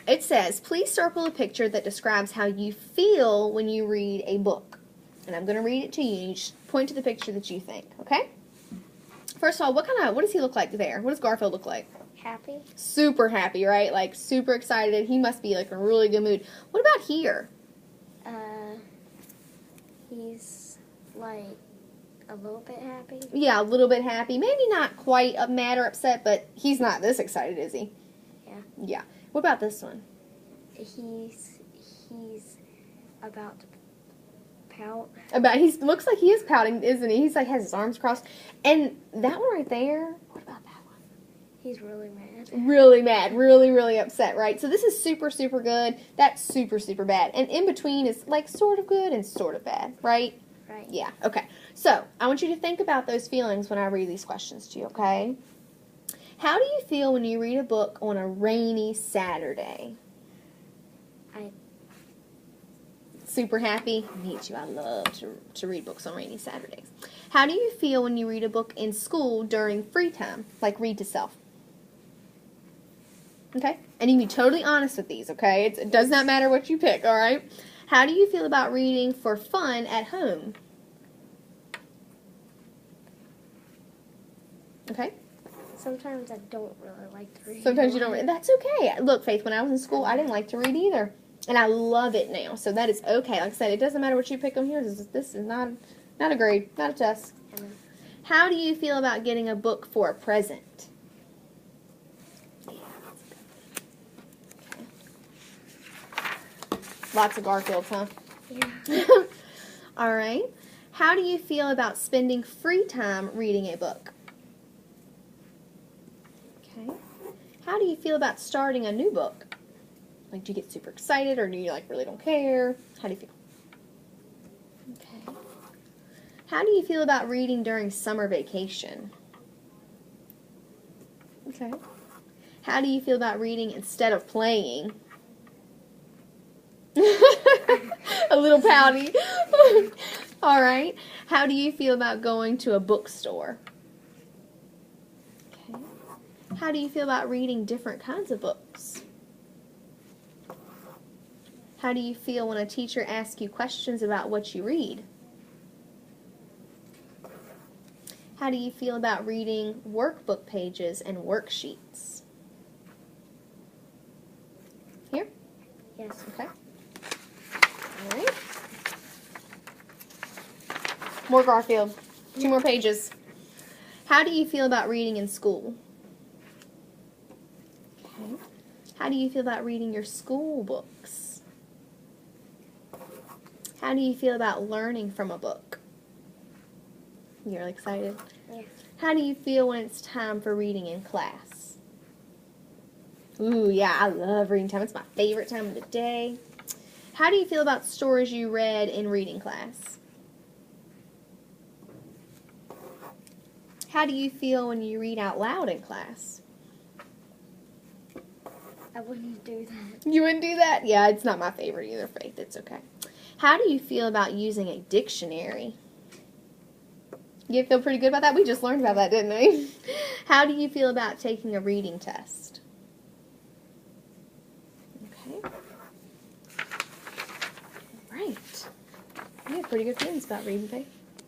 it says, please circle a picture that describes how you feel when you read a book. And I'm going to read it to you. You just point to the picture that you think, okay? First of all, what does he look like there? What does Garfield look like? Happy. Super happy, right? Like, super excited. He must be, like, in a really good mood. What about here? He's, like, a little bit happy. Yeah, a little bit happy. Maybe not quite mad or upset, but he's not this excited, is he? Yeah. Yeah. What about this one? He's about to pout. He looks like he is pouting, isn't he? He's like, has his arms crossed. And that one right there, what about that one? He's really mad. Really mad. Really, really upset, right? So this is super, super good. That's super, super bad. And in between is like sort of good and sort of bad, right? Right. Yeah, okay. So I want you to think about those feelings when I read these questions to you, okay? How do you feel when you read a book on a rainy Saturday? Super happy? Me too. I love to read books on rainy Saturdays. How do you feel when you read a book in school during free time? Like read to self. Okay? And you can be totally honest with these, okay? It does not matter what you pick, all right? How do you feel about reading for fun at home? Okay? Sometimes I don't really like to read. Sometimes you don't. That's okay. Look, Faith, when I was in school, I didn't like to read either. And I love it now. So that is okay. Like I said, it doesn't matter what you pick on here. This is not a grade, not a test. How do you feel about getting a book for a present? Lots of Garfields, huh? Yeah. All right. How do you feel about spending free time reading a book? Okay. How do you feel about starting a new book? Like, do you get super excited, or do you, like, really don't care? How do you feel? Okay. How do you feel about reading during summer vacation? Okay. How do you feel about reading instead of playing? A little pouty. All right. How do you feel about going to a bookstore? Okay. How do you feel about reading different kinds of books? How do you feel when a teacher asks you questions about what you read? How do you feel about reading workbook pages and worksheets? Here? Yes. Okay. All right. More Garfield. 2 more pages. How do you feel about reading in school? Okay. How do you feel about reading your school books? How do you feel about learning from a book? You're really excited? Yeah. How do you feel when it's time for reading in class? Ooh, yeah, I love reading time. It's my favorite time of the day. How do you feel about stories you read in reading class? How do you feel when you read out loud in class? I wouldn't do that. You wouldn't do that? Yeah, it's not my favorite either, Faith. It's okay. How do you feel about using a dictionary? You feel pretty good about that? We just learned about that, didn't we? How do you feel about taking a reading test? Okay. All right. You have pretty good feelings about reading, Faith.